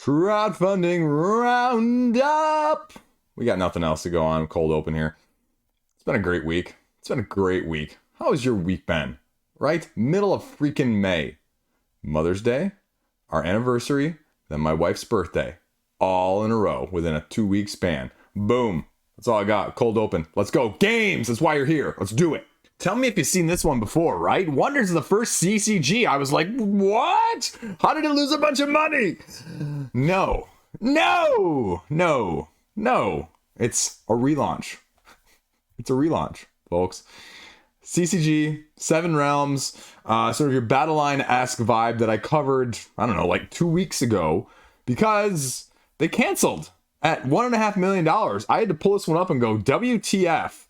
Crowdfunding roundup. We got nothing else to go on. Cold open here. It's been a great week. How has your week been? Right? Middle of freaking May. Mother's Day, our anniversary, then my wife's birthday. All in a row within a 2-week span. Boom. That's all I got. Cold open. Let's go. Games. That's why you're here. Let's do it. Tell me if you've seen this one before, right? Wonders of the First CCG. I was like, what? How did it lose a bunch of money? No. It's a relaunch. It's a relaunch, folks. CCG, 7 Realms, sort of your Battle Line-esque vibe that I covered, I don't know, like 2 weeks ago, because they canceled at $1.5 million. I had to pull this one up and go, WTF?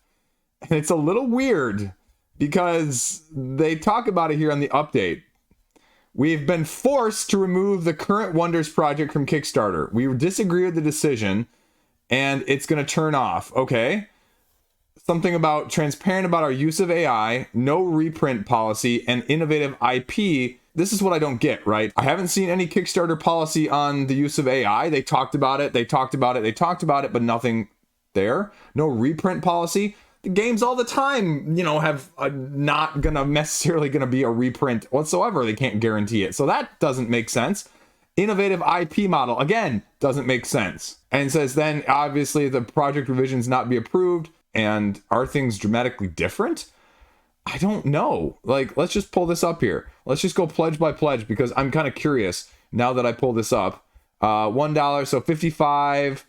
And it's a little weird because they talk about it here on the update. We've been forced to remove the current Wonders project from Kickstarter. We disagree with the decision, and it's going to turn off. Okay. Something about transparent about our use of AI, no reprint policy, and innovative IP. This is what I don't get, right? I haven't seen any Kickstarter policy on the use of AI. They talked about it, but nothing there. No reprint policy. The games all the time, have not necessarily gonna be a reprint whatsoever. They can't guarantee it. So that doesn't make sense. Innovative IP model, again, doesn't make sense. And says then, obviously, the project revisions not be approved. And are things dramatically different? I don't know. Like, let's just pull this up here. Let's just go pledge by pledge because I'm kind of curious now that I pull this up. $1, so 55,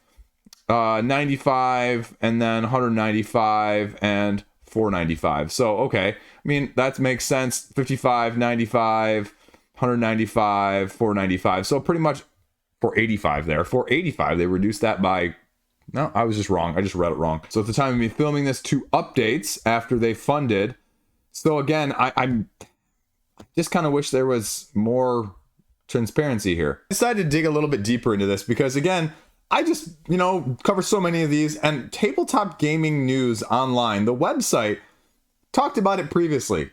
95, and then 195 and 495. So, okay. I mean, that makes sense. 55, 95, 195, 495. So pretty much 485 there. 485, they reduced that by... No, I was just wrong. I just read it wrong. So at the time of me filming this, 2 updates after they funded. So again, I'm just kind of wish there was more transparency here. I decided to dig a little bit deeper into this because again, I just, cover so many of these, and Tabletop Gaming News Online, the website, talked about it previously.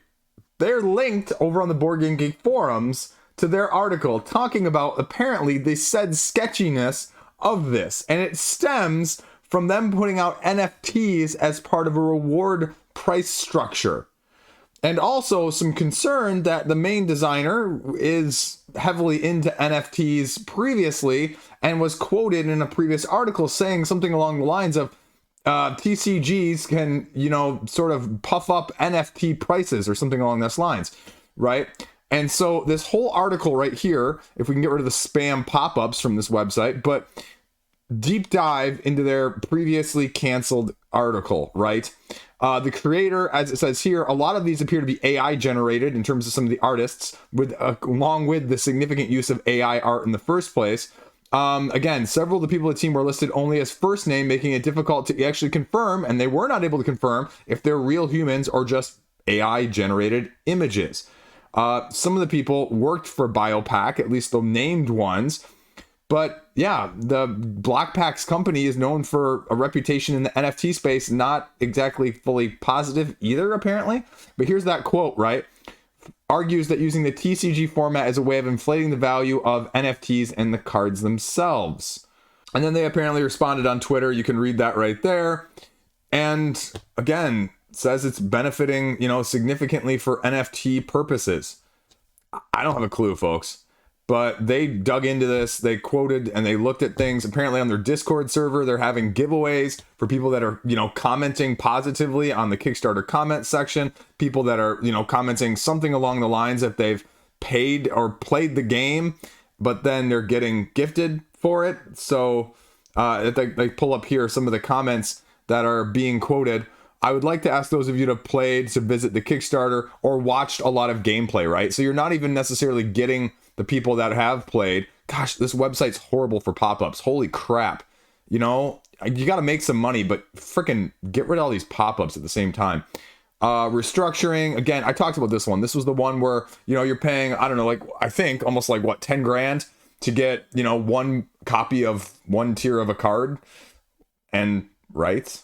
They're linked over on the Board Game Geek forums to their article talking about, apparently, they said sketchiness of this, and it stems from them putting out NFTs as part of a reward price structure. And also some concern that the main designer is heavily into NFTs previously and was quoted in a previous article saying something along the lines of TCGs can, sort of puff up NFT prices or something along those lines, right? And so this whole article right here, if we can get rid of the spam pop-ups from this website, but deep dive into their previously canceled article, right? The creator, as it says here, a lot of these appear to be AI generated in terms of some of the artists, along with the significant use of AI art in the first place. Again, several of the people in the team were listed only as first name, making it difficult to actually confirm, and they were not able to confirm if they're real humans or just AI generated images. Some of the people worked for Biopack, at least the named ones. But yeah, the Blackpack's company is known for a reputation in the NFT space, not exactly fully positive either, apparently. But here's that quote, right? Argues that using the TCG format as a way of inflating the value of NFTs and the cards themselves. And then they apparently responded on Twitter. You can read that right there. And again, says it's benefiting, significantly for NFT purposes. I don't have a clue, folks. But they dug into this, they quoted and they looked at things. Apparently on their Discord server, they're having giveaways for people that are, commenting positively on the Kickstarter comment section. People that are, commenting something along the lines that they've paid or played the game, but then they're getting gifted for it. So they pull up here some of the comments that are being quoted. I would like to ask those of you that have played to visit the Kickstarter or watched a lot of gameplay, right? So you're not even necessarily getting the people that have played. Gosh, this website's horrible for pop-ups. Holy crap. You got to make some money, but freaking get rid of all these pop-ups at the same time. Restructuring. Again, I talked about this one. This was the one where, you're paying, I don't know, I think almost 10 grand to get, one copy of one tier of a card. And, right?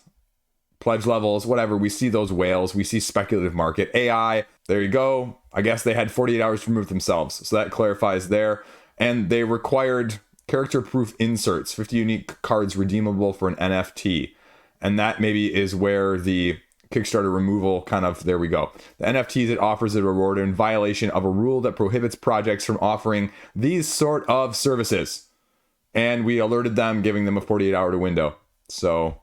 Pledge levels, whatever. We see those whales. We see speculative market. AI. There you go. I guess they had 48 hours to remove themselves. So that clarifies there. And they required character proof inserts, 50 unique cards redeemable for an NFT. And that maybe is where the Kickstarter removal kind of, there we go. The NFTs it offers a reward in violation of a rule that prohibits projects from offering these sort of services. And we alerted them, giving them a 48-hour window. So,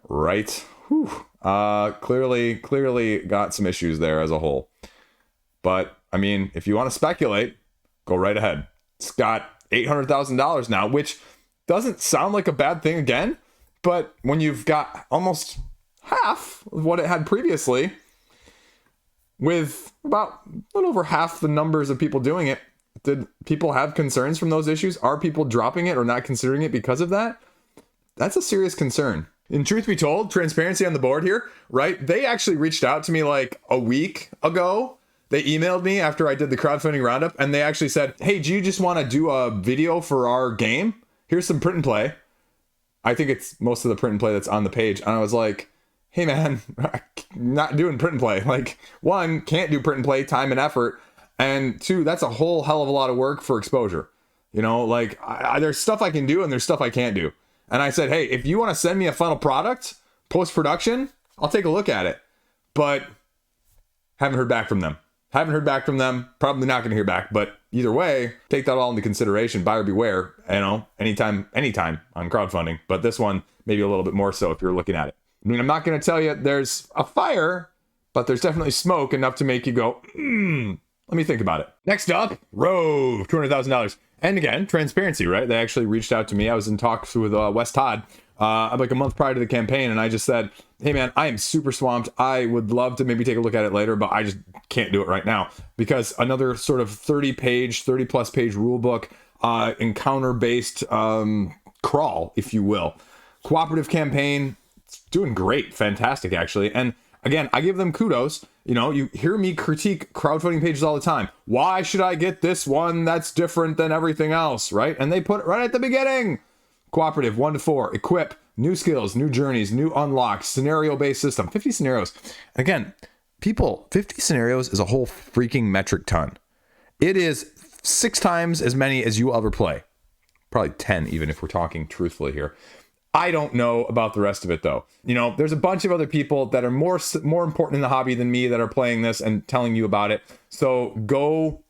right. Whew. Clearly got some issues there as a whole. But, I mean, if you want to speculate, go right ahead. It's got $800,000 now, which doesn't sound like a bad thing again. But when you've got almost half of what it had previously, with about a little over half the numbers of people doing it, did people have concerns from those issues? Are people dropping it or not considering it because of that? That's a serious concern. In truth be told, transparency on the board here, right? They actually reached out to me like a week ago. They emailed me after I did the crowdfunding roundup, and they actually said, hey, do you just want to do a video for our game? Here's some print and play. I think it's most of the print and play that's on the page. And I was like, hey man, not doing print and play. Like, one, can't do print and play, time and effort. And two, that's a whole hell of a lot of work for exposure. You know, like there's stuff I can do and there's stuff I can't do. And I said, hey, if you want to send me a final product, post-production, I'll take a look at it. But haven't heard back from them. Probably not going to hear back. But either way, take that all into consideration. Buyer beware, you know, anytime on crowdfunding. But this one, maybe a little bit more so if you're looking at it. I mean, I'm not going to tell you there's a fire, but there's definitely smoke enough to make you go, let me think about it. Next up, Rove, $200,000. And again, transparency, right? They actually reached out to me. I was in talks with Wes Todd like a month prior to the campaign, and I just said, hey man, I am super swamped. I would love to maybe take a look at it later, but I just can't do it right now because another sort of 30 plus page rule book, encounter based crawl, if you will. Cooperative campaign, it's doing great, fantastic actually. And again, I give them kudos. You know, you hear me critique crowdfunding pages all the time. Why should I get this one that's different than everything else, right? And they put it right at the beginning. Cooperative, 1 to 4, equip, new skills, new journeys, new unlocks, scenario-based system, 50 scenarios. Again, people, 50 scenarios is a whole freaking metric ton. It is 6 times as many as you will ever play. Probably 10, even if we're talking truthfully here. I don't know about the rest of it though. You know, there's a bunch of other people that are more important in the hobby than me that are playing this and telling you about it. So go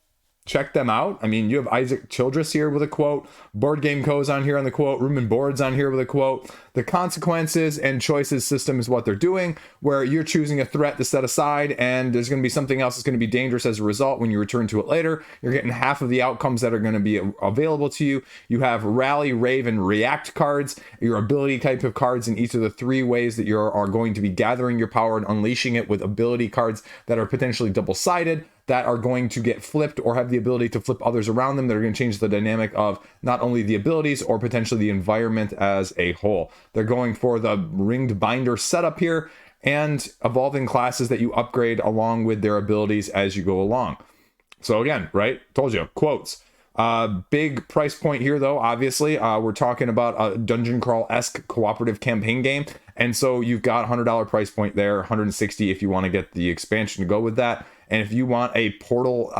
check them out. I mean, you have Isaac Childress here with a quote, Board Game Co's on here on the quote, Room and Board's on here with a quote. The consequences and choices system is what they're doing, where you're choosing a threat to set aside and there's going to be something else that's going to be dangerous as a result when you return to it later. You're getting half of the outcomes that are going to be available to you. You have Rally, Rave, and React cards, your ability type of cards in each of the 3 ways that you are going to be gathering your power and unleashing it with ability cards that are potentially double-sided, that are going to get flipped or have the ability to flip others around them, that are going to change the dynamic of not only the abilities or potentially the environment as a whole. They're going for the ringed binder setup here and evolving classes that you upgrade along with their abilities as you go along. So again, right? Told you, quotes. Big price point here though, obviously. We're talking about a dungeon crawl-esque cooperative campaign game. And so you've got $100 price point there, $160 if you want to get the expansion to go with that. And if you want a Portal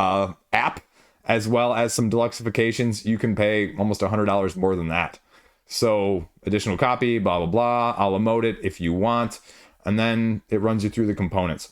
app, as well as some deluxeifications, you can pay almost $100 more than that. So additional copy, blah, blah, blah. I'll emote it if you want. And then it runs you through the components.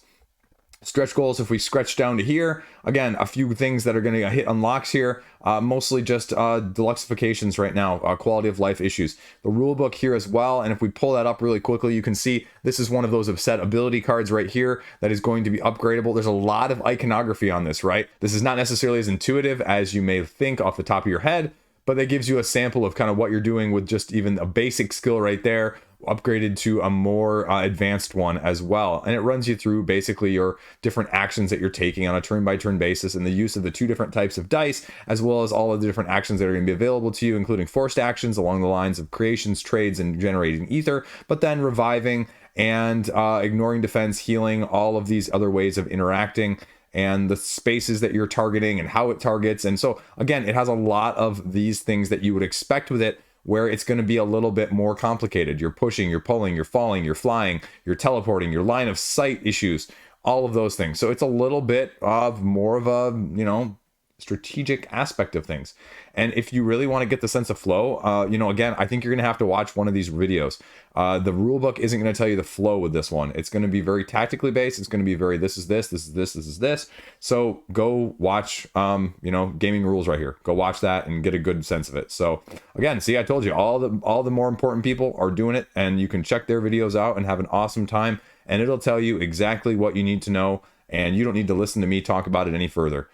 Stretch goals, if we stretch down to here, again, a few things that are going to hit unlocks here, mostly just deluxeifications right now, quality of life issues. The rule book here as well, and if we pull that up really quickly, you can see this is one of those set ability cards right here that is going to be upgradable. There's a lot of iconography on this, right? This is not necessarily as intuitive as you may think off the top of your head, but that gives you a sample of kind of what you're doing with just even a basic skill right there, upgraded to a more advanced one as well. And it runs you through basically your different actions that you're taking on a turn-by-turn basis and the use of the 2 different types of dice, as well as all of the different actions that are going to be available to you, including forced actions along the lines of creations, trades, and generating ether, but then reviving and ignoring defense, healing, all of these other ways of interacting, and the spaces that you're targeting and how it targets. And so again, it has a lot of these things that you would expect with it, where it's going to be a little bit more complicated. You're pushing, you're pulling, you're falling, you're flying, you're teleporting, your line of sight issues, all of those things. So it's a little bit of more of a, you know, strategic aspect of things. And if you really want to get the sense of flow, you know, again, I think you're going to have to watch one of these videos. The rulebook isn't going to tell you the flow with this one. It's going to be very tactically based. It's going to be very, this is this, this is this, this is this. So go watch, you know, gaming rules right here. Go watch that and get a good sense of it. So again, see, I told you all the more important people are doing it, and you can check their videos out and have an awesome time. And it'll tell you exactly what you need to know. And you don't need to listen to me talk about it any further.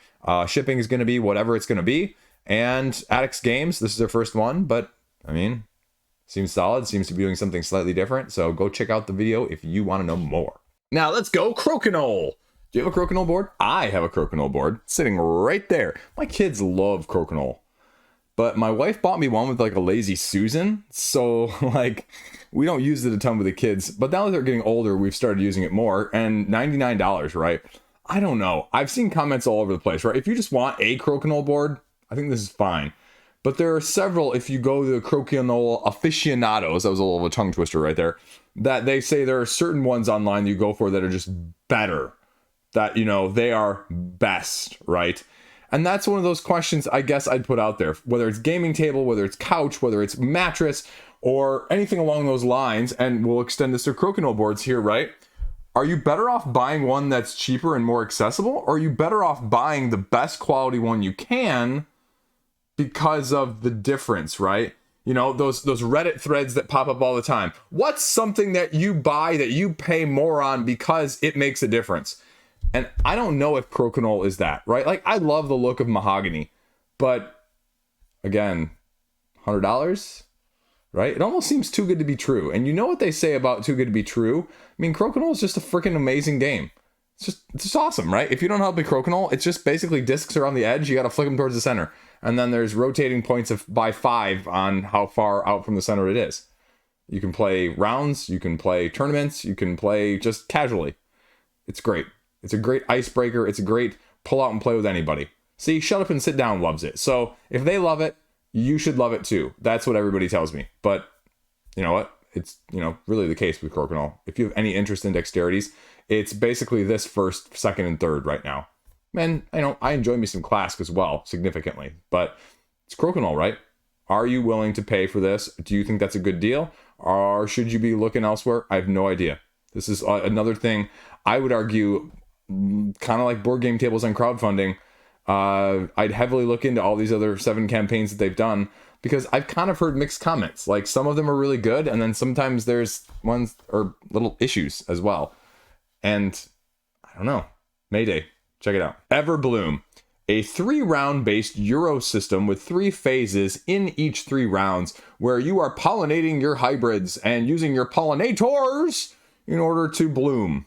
Shipping is going to be whatever it's going to be. And Addicts Games, this is their first one, but I mean, seems solid, seems to be doing something slightly different. So go check out the video if you want to know more. Now let's go Crokinole. Do you have a Crokinole board? I have a Crokinole board sitting right there. My kids love Crokinole, but my wife bought me one with like a Lazy Susan. So like, we don't use it a ton with the kids, but now that they're getting older, we've started using it more. And $99, right? I don't know. I've seen comments all over the place, right? If you just want a Crokinole board, I think this is fine. But there are several, if you go to the Crokinole aficionados, that was a little of a tongue twister right there, that they say there are certain ones online you go for that are just better. That, you know, they are best, right? And that's one of those questions I guess I'd put out there. Whether it's gaming table, whether it's couch, whether it's mattress, or anything along those lines, and we'll extend this to Crokinole boards here, right? Are you better off buying one that's cheaper and more accessible, or are you better off buying the best quality one you can because of the difference, right? You know, those Reddit threads that pop up all the time. What's something that you buy that you pay more on because it makes a difference? And I don't know if Crokinole is that, right? Like, I love the look of mahogany, but again, $100? Right? It almost seems too good to be true. And you know what they say about too good to be true? I mean, Crokinole is just a freaking amazing game. It's just awesome, right? If you don't know how to play Crokinole, it's just basically discs are on the edge. You got to flick them towards the center. And then there's rotating points by 5 on how far out from the center it is. You can play rounds. You can play tournaments. You can play just casually. It's great. It's a great icebreaker. It's a great pull out and play with anybody. See, Shut Up and Sit Down loves it. So if they love it, you should love it too. That's what everybody tells me. But you know what? It's, you know, really the case with Crokinole. If you have any interest in dexterities, it's basically this first, second, and third right now. And, you know, I enjoy me some Clask as well, significantly. But it's Crokinole, right? Are you willing to pay for this? Do you think that's a good deal? Or should you be looking elsewhere? I have no idea. This is another thing I would argue, kind of like board game tables and crowdfunding. I'd heavily look into all these other 7 campaigns that they've done, because I've kind of heard mixed comments. Like, some of them are really good, and then sometimes there's ones or little issues as well. And I don't know. Mayday. Check it out. Everbloom. A 3-round based Euro system with 3 phases in each 3 rounds, where you are pollinating your hybrids and using your pollinators in order to bloom.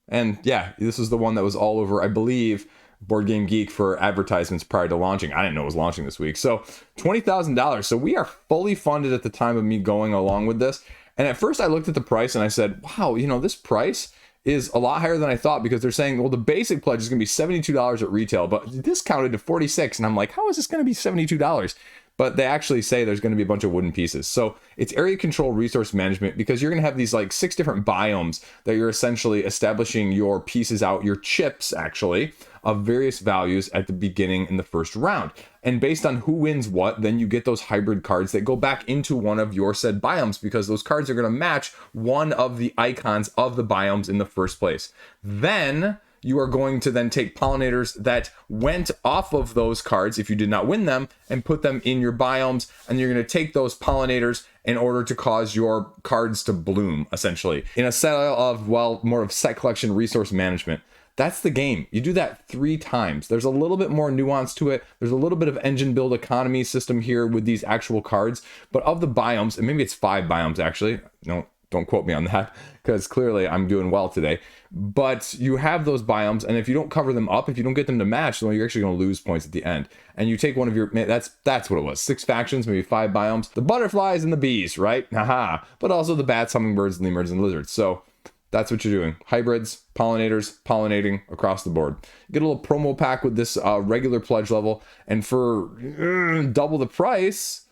And yeah, this is the one that was all over, I believe, Board Game Geek for advertisements prior to launching. I didn't know it was launching this week. So $20,000. So we are fully funded at the time of me going along with this. And at first I looked at the price and I said, wow, you know, this price is a lot higher than I thought, because they're saying, well, the basic pledge is going to be $72 at retail, but discounted to $46. And I'm like, how is this going to be $72? But they actually say there's going to be a bunch of wooden pieces. So it's area control resource management, because you're going to have these like 6 different biomes that you're essentially establishing your pieces out, your chips actually, of various values at the beginning in the first round. And based on who wins what, then you get those hybrid cards that go back into one of your said biomes, because those cards are going to match one of the icons of the biomes in the first place. Then you are going to then take pollinators that went off of those cards if you did not win them, and put them in your biomes, and you're going to take those pollinators in order to cause your cards to bloom, essentially, in a style of, well, more of set collection resource management. That's the game. You do that 3 times. There's a little bit more nuance to it. There's a little bit of engine build economy system here with these actual cards, but of the biomes, and maybe it's 5 biomes actually, no, don't quote me on that, because clearly I'm doing well today. But you have those biomes, and if you don't cover them up, if you don't get them to match, then you're actually going to lose points at the end. And you take one of your, that's what it was, 6 factions, maybe 5 biomes, the butterflies and the bees, right? Haha. But also the bats, hummingbirds, lemurs, and lizards. So that's what you're doing. Hybrids, pollinators, pollinating across the board. You get a little promo pack with this regular pledge level, and for double the price,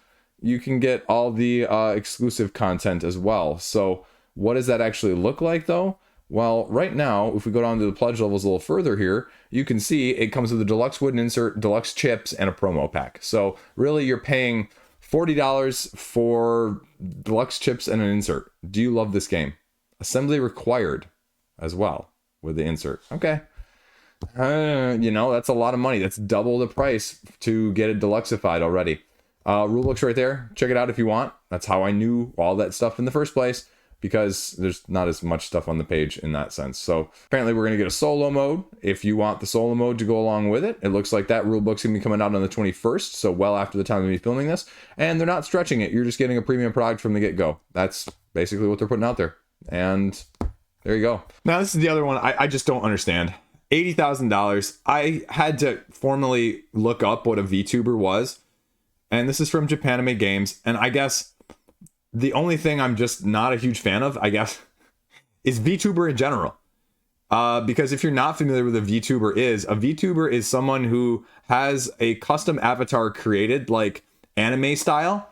you can get all the exclusive content as well. So what does that actually look like though? Well, right now, if we go down to the pledge levels a little further here, you can see it comes with a deluxe wooden insert, deluxe chips, and a promo pack. So really, you're paying $40 for deluxe chips and an insert. Do you love this game? Assembly required as well with the insert. Okay. You know, that's a lot of money. That's double the price to get it deluxeified already. Rulebook's right there. Check it out if you want. That's how I knew all that stuff in the first place, because there's not as much stuff on the page in that sense. So apparently we're going to get a solo mode if you want the solo mode to go along with it. It looks like that rulebook's going to be coming out on the 21st, so well after the time of me filming this. And they're not stretching it. You're just getting a premium product from the get-go. That's basically what they're putting out there. And there you go. Now, this is the other one I just don't understand. $80,000. I had to formally look up what a VTuber was. And this is from Japanime Games. And I guess the only thing I'm just not a huge fan of, I guess, is VTuber in general. Because if you're not familiar with a VTuber is someone who has a custom avatar created, like anime style,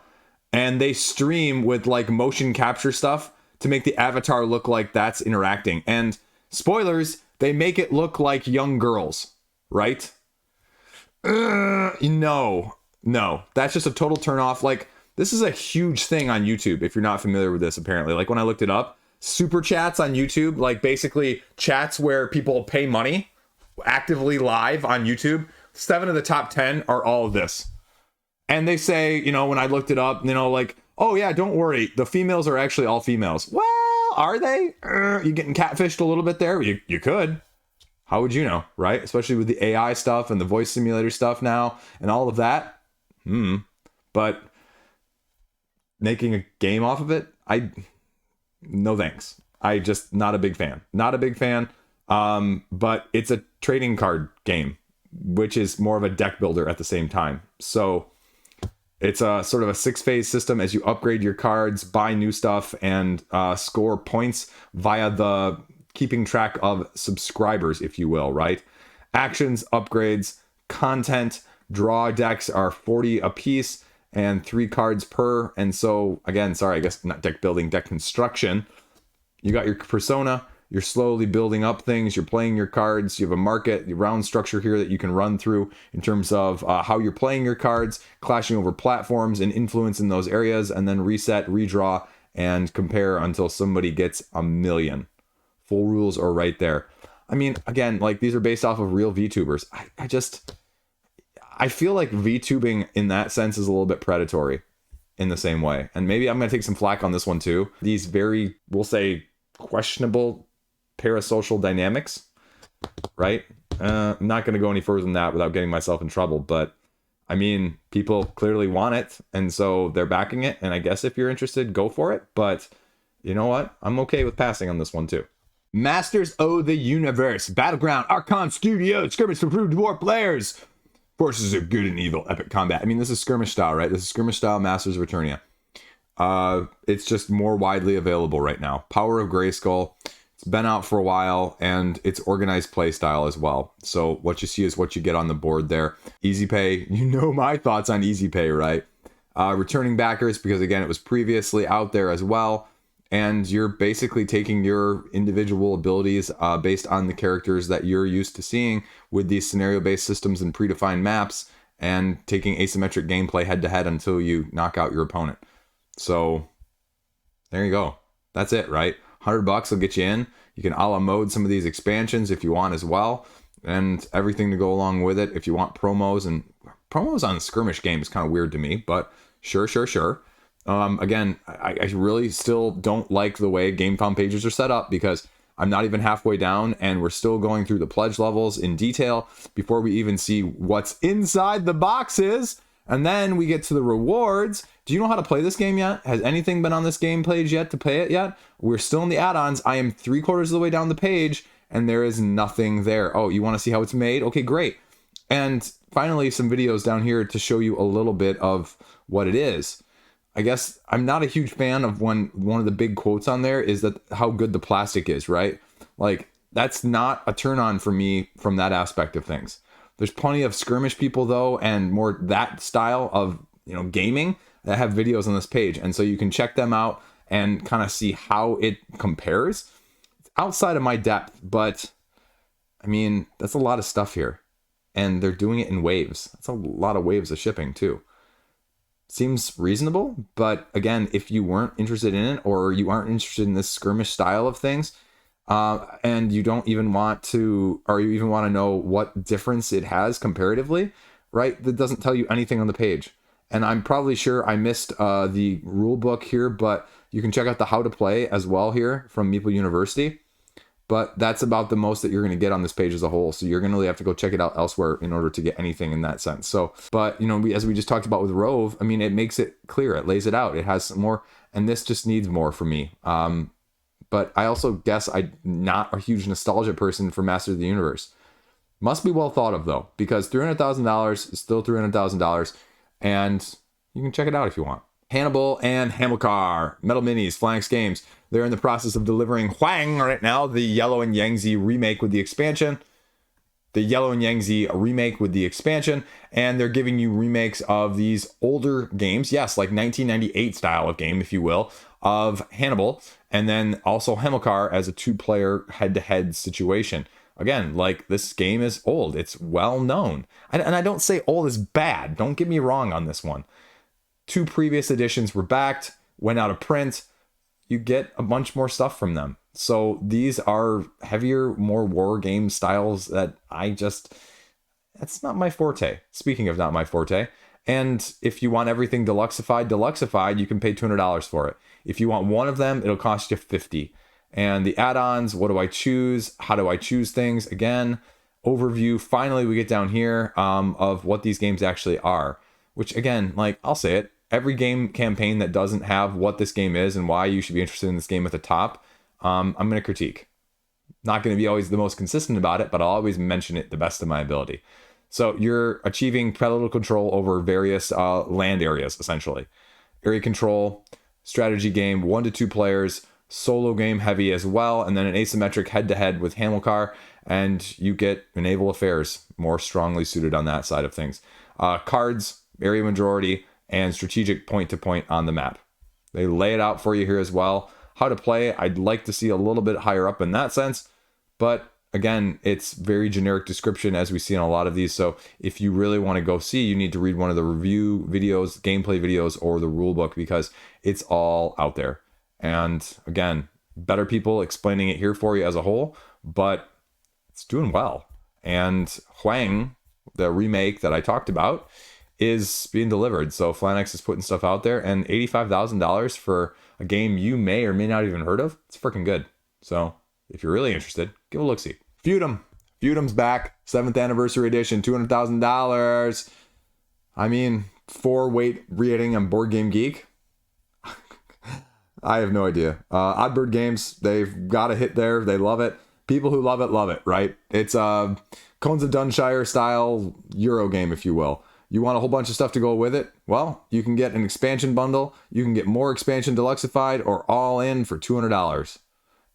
and they stream with like motion capture stuff to make the avatar look like that's interacting. And spoilers, they make it look like young girls, right? No, that's just a total turn off. Like, this is a huge thing on YouTube, if you're not familiar with this, apparently. Like, when I looked it up, super chats on YouTube, like basically chats where people pay money actively live on YouTube, 7 of the top 10 are all of this. And they say, you know, when I looked it up, you know, like, oh yeah, don't worry, the females are actually all females. Well, are they? You getting catfished a little bit there? You could. How would you know, right? Especially with the AI stuff and the voice simulator stuff now and all of that. But making a game off of it, no thanks. I just not a big fan. But it's a trading card game, which is more of a deck builder at the same time. So it's a sort of a 6-phase system as you upgrade your cards, buy new stuff, and score points via the keeping track of subscribers, if you will, right? Actions, upgrades, content, draw decks are 40 a piece and 3 cards per. And so, again, sorry, I guess not deck building, deck construction. You got your persona. You're slowly building up things. You're playing your cards. You have a market, your round structure here that you can run through in terms of how you're playing your cards, clashing over platforms and influence in those areas, and then reset, redraw, and compare until somebody gets 1,000,000. Full rules are right there. I mean, again, like, these are based off of real VTubers. I feel like VTubing in that sense is a little bit predatory in the same way. And maybe I'm going to take some flack on this one too. These very, we'll say, questionable parasocial dynamics, right? I'm not going to go any further than that without getting myself in trouble, but I mean, people clearly want it, and so they're backing it, and I guess if you're interested, go for it, but you know what? I'm okay with passing on this one too. Masters of the Universe, Battleground, Archon Studios, skirmish for Blue Dwarf players, forces of good and evil, epic combat. I mean, this is skirmish style, right? This is skirmish style Masters of Eternia. It's just more widely available right now. Power of Grayskull. It's been out for a while, and it's organized play style as well. So what you see is what you get on the board there. Easy pay. You know my thoughts on easy pay, right? Returning backers, because again, it was previously out there as well. And you're basically taking your individual abilities based on the characters that you're used to seeing with these scenario-based systems and predefined maps, and taking asymmetric gameplay head-to-head until you knock out your opponent. So there you go. That's it, right? $100 will get you in. You can a la mode some of these expansions if you want as well, and everything to go along with it. If you want promos, and promos on the skirmish game is kind of weird to me, but sure. Again, I really still don't like the way GameFound pages are set up, because I'm not even halfway down and we're still going through the pledge levels in detail before we even see what's inside the boxes. And then we get to the rewards. Do you know how to play this game yet? Has anything been on this game page yet to play it yet? We're still in the add-ons. I am 3/4 of the way down the page and there is nothing there. Oh, you want to see how it's made? Okay, great. And finally, some videos down here to show you a little bit of what it is. I guess I'm not a huge fan of one of the big quotes on there is that how good the plastic is, right? Like, that's not a turn on for me from that aspect of things. There's plenty of skirmish people though, and more that style of, gaming that have videos on this page. And so you can check them out and kind of see how it compares. outside of my depth, but I mean, that's a lot of stuff here. And they're doing it in waves. That's a lot of waves of shipping too. Seems reasonable, but again, if you weren't interested in it, or you aren't interested in this skirmish style of things, and you don't even want to, or you even want to know what difference it has comparatively, right? That doesn't tell you anything on the page. And I'm probably sure I missed the rule book here, but you can check out the how to play as well here from Meeple University. But that's about the most that you're going to get on this page as a whole. So you're going to really have to go check it out elsewhere in order to get anything in that sense. So, but, you know, as we just talked about with Rove, I mean, it makes it clear. It lays it out. It has some more, and this just needs more for me. But I also guess I'm not a huge nostalgia person for Master of the Universe. Must be well thought of, though, because $300,000 is still $300,000, and you can check it out if you want. Hannibal and Hamilcar, Metal Minis, Phalanx Games. They're in the process of delivering Huang right now, the Yellow and Yangtze remake with the expansion. And they're giving you remakes of these older games, yes, like 1998 style of game, if you will, of Hannibal, and then also Hamilcar as a 2-player head-to-head situation. Again, like, this game is old. It's well known. And I don't say old is bad. Don't get me wrong on this one. 2 previous editions were backed, went out of print. You get a bunch more stuff from them. So these are heavier, more war game styles that that's not my forte. Speaking of not my forte. And if you want everything deluxeified, you can pay $200 for it. If you want one of them, it'll cost you $50. And the add-ons, what do I choose? How do I choose things? Again, overview. Finally, we get down here of what these games actually are. Which, again, like, I'll say it. Every game campaign that doesn't have what this game is and why you should be interested in this game at the top, I'm going to critique. Not going to be always the most consistent about it, but I'll always mention it the best of my ability. So you're achieving political control over various land areas, essentially. Area control, strategy game, 1 to 2 players, solo game heavy as well, and then an asymmetric head-to-head with Hamilcar, and you get Naval Affairs, more strongly suited on that side of things. Cards, area majority, and strategic point-to-point on the map. They lay it out for you here as well. How to play, I'd like to see a little bit higher up in that sense, but again, it's very generic description as we see in a lot of these. So if you really want to go see, you need to read one of the review videos, gameplay videos, or the rule book, because it's all out there. And again, better people explaining it here for you as a whole, but it's doing well. And Huang, the remake that I talked about, is being delivered. So Phalanx is putting stuff out there, and $85,000 for a game you may or may not even heard of, it's freaking good. So if you're really interested, give a look-see. Feudum. Feudum's back. 7th anniversary edition, $200,000. I mean, 4-weight rating on Board Game Geek. I have no idea. Oddbird Games, they've got a hit there. They love it. People who love it, right? It's a Cones of Dunshire style Euro game, if you will. You want a whole bunch of stuff to go with it? Well, you can get an expansion bundle. You can get more expansion deluxeified, or all in for $200.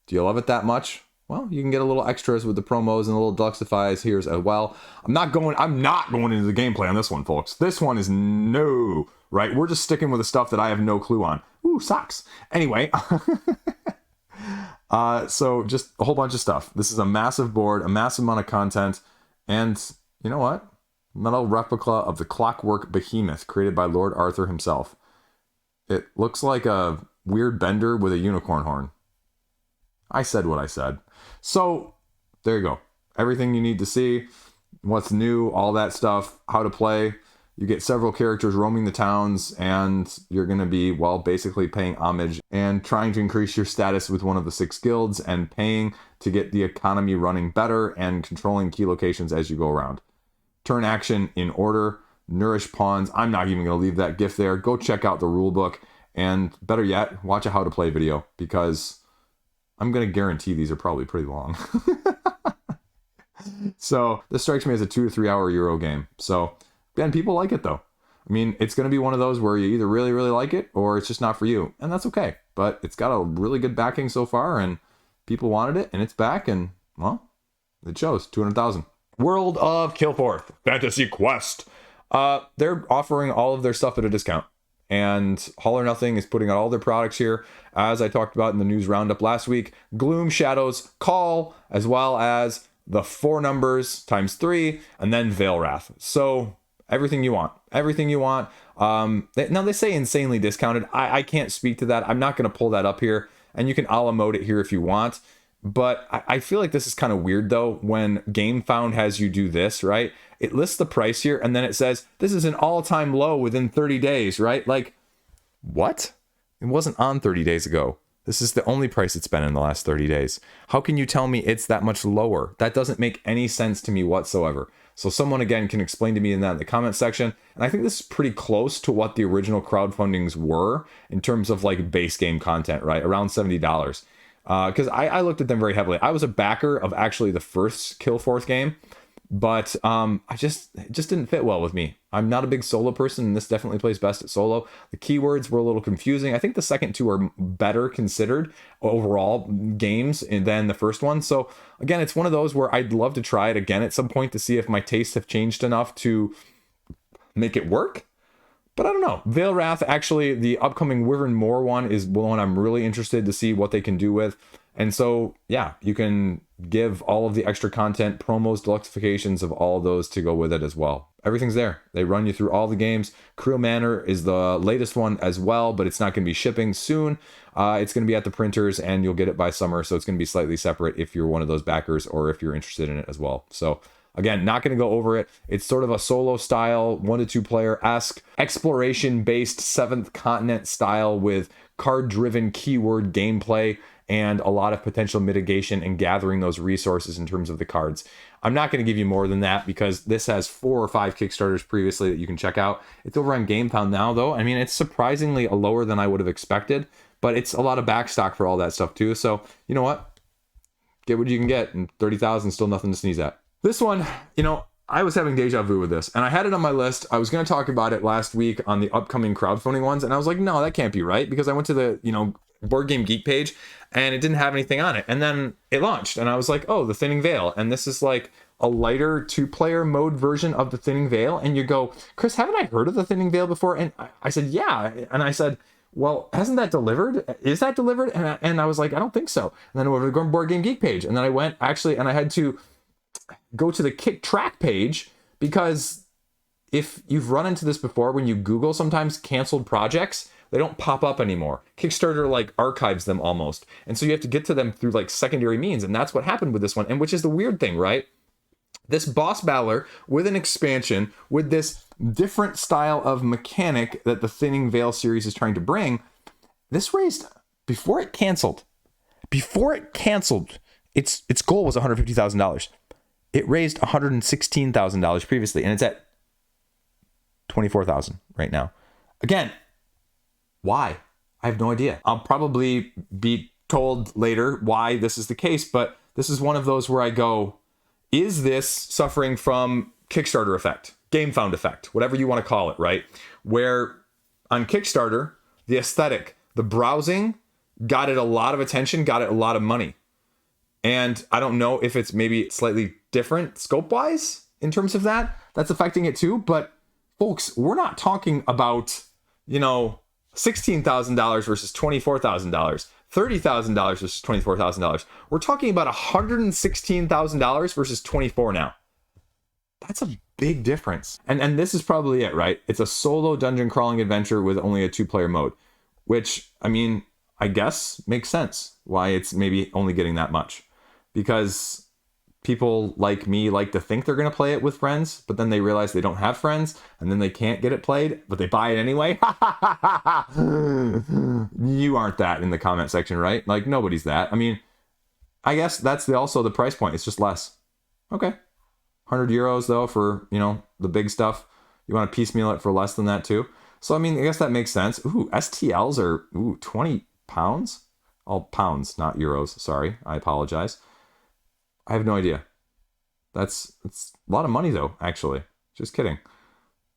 Do you love it that much? Well, you can get a little extras with the promos and a little deluxeifies here as well. I'm not going into the gameplay on this one, folks. This one is no, right? We're just sticking with the stuff that I have no clue on. Ooh, socks. Anyway, so just a whole bunch of stuff. This is a massive board, a massive amount of content, and you know what? Metal replica of the Clockwork Behemoth created by Lord Arthur himself. It looks like a weird bender with a unicorn horn. I said what I said. So there you go. Everything you need to see, what's new, all that stuff, how to play. You get several characters roaming the towns, and you're going to be, well, basically paying homage and trying to increase your status with one of the 6 guilds, and paying to get the economy running better and controlling key locations as you go around. Turn action in order, nourish pawns. I'm not even going to leave that gift there. Go check out the rulebook, and better yet, watch a how to play video, because I'm going to guarantee these are probably pretty long. So this strikes me as a 2 to 3 hour Euro game. So, and people like it though. I mean, it's going to be one of those where you either really, really like it, or it's just not for you. And that's okay. But it's got a really good backing so far, and people wanted it, and it's back, and, well, it shows. 200,000. World of Kilforth Fantasy Quest. They're offering all of their stuff at a discount. And All or Nothing is putting out all their products here, as I talked about in the news roundup last week. Gloom, Shadows, Call, as well as the 4 numbers times 3, and then Veil Wrath. So everything you want. Everything you want. Now they say insanely discounted. I can't speak to that. I'm not going to pull that up here. And you can a la mode it here if you want. But I feel like this is kind of weird, though, when GameFound has you do this, right? It lists the price here, and then it says, this is an all-time low within 30 days, right? Like, what? It wasn't on 30 days ago. This is the only price it's been in the last 30 days. How can you tell me it's that much lower? That doesn't make any sense to me whatsoever. So someone, again, can explain to me in the comment section. And I think this is pretty close to what the original crowdfundings were in terms of like base game content, right? Around $70. Because I looked at them very heavily. I was a backer of actually the first Kilforth game, but it just didn't fit well with me. I'm not a big solo person, and this definitely plays best at solo. The keywords were a little confusing. I think the second two are better considered overall games than the first one. So again, it's one of those where I'd love to try it again at some point to see if my tastes have changed enough to make it work. But I don't know. Veil Wrath, actually, the upcoming Wyvern Moor one is one I'm really interested to see what they can do with. And so, yeah, you can give all of the extra content, promos, deluxifications of all of those to go with it as well. Everything's there. They run you through all the games. Creel Manor is the latest one as well, but it's not going to be shipping soon. It's going to be at the printers, and you'll get it by summer, so it's going to be slightly separate if you're one of those backers or if you're interested in it as well. So again, not going to go over it. It's sort of a solo style, 1 to 2 player-esque, exploration-based 7th continent style with card-driven keyword gameplay and a lot of potential mitigation and gathering those resources in terms of the cards. I'm not going to give you more than that because this has 4 or 5 Kickstarters previously that you can check out. It's over on GameFound now, though. I mean, it's surprisingly lower than I would have expected, but it's a lot of backstock for all that stuff, too. So, you know what? Get what you can get, and 30,000 is still nothing to sneeze at. This one, I was having deja vu with this, and I had it on my list. I was going to talk about it last week on the upcoming crowdfunding ones, and I was like, no, that can't be right, because I went to the, Board Game Geek page, and it didn't have anything on it. And then it launched, and I was like, oh, the Thinning Veil. And this is like a lighter 2-player mode version of the Thinning Veil. And you go, Chris, haven't I heard of the Thinning Veil before? And I said, yeah. And I said, well, hasn't that delivered? Is that delivered? And I was like, I don't think so. And then I went to the Board Game Geek page, and then I went, and I had to go to the Kick Track page, because if you've run into this before, when you Google sometimes canceled projects, they don't pop up anymore. Kickstarter like archives them almost. And so you have to get to them through like secondary means. And that's what happened with this one. And which is the weird thing, right? This boss battler with an expansion, with this different style of mechanic that the Thinning Veil series is trying to bring, this raised, before it canceled, its goal was $150,000. It raised $116,000 previously, and it's at $24,000 right now. Again, why? I have no idea. I'll probably be told later why this is the case, but this is one of those where I go, is this suffering from Kickstarter effect, GameFound effect, whatever you want to call it, right? Where on Kickstarter, the aesthetic, the browsing got it a lot of attention, got it a lot of money. And I don't know if it's maybe slightly different scope-wise in terms of that. That's affecting it too. But folks, we're not talking about, $16,000 versus $24,000, $30,000 versus $24,000. We're talking about $116,000 versus 24 now. That's a big difference. And this is probably it, right? It's a solo dungeon crawling adventure with only a 2-player mode, which, I guess makes sense why it's maybe only getting that much. Because people like me like to think they're going to play it with friends, but then they realize they don't have friends, and then they can't get it played, but they buy it anyway. You aren't that in the comment section, right? Like, nobody's that. I guess that's also the price point. It's just less. Okay. 100 euros, though, for, the big stuff. You want to piecemeal it for less than that, too. So, I guess that makes sense. Ooh, STLs are, 20 pounds? All pounds, not euros. Sorry. I apologize. I have no idea. It's a lot of money, though, actually. Just kidding.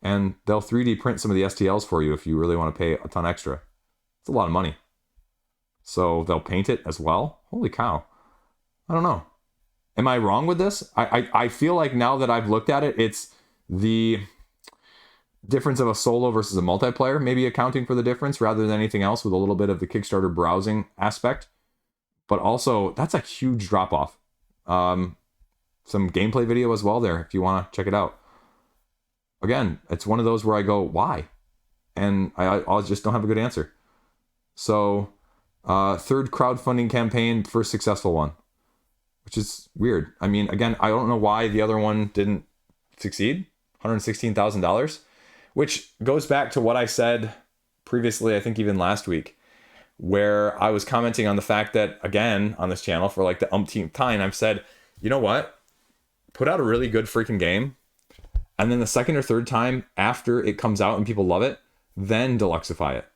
And they'll 3D print some of the STLs for you if you really want to pay a ton extra. It's a lot of money. So they'll paint it as well? Holy cow. I don't know. Am I wrong with this? I feel like now that I've looked at it, it's the difference of a solo versus a multiplayer, maybe accounting for the difference rather than anything else, with a little bit of the Kickstarter browsing aspect. But also, that's a huge drop off. Some gameplay video as well there if you want to check it out. Again, it's one of those where I go, why? And I just don't have a good answer. So, third crowdfunding campaign, first successful one, which is weird. I mean, again, I don't know why the other one didn't succeed. $116,000, which goes back to what I said previously, I think even last week, where I was commenting on the fact that, again, on this channel for like the umpteenth time, I've said, you know what? Put out a really good freaking game, and then the second or third time after it comes out and people love it, then deluxify it.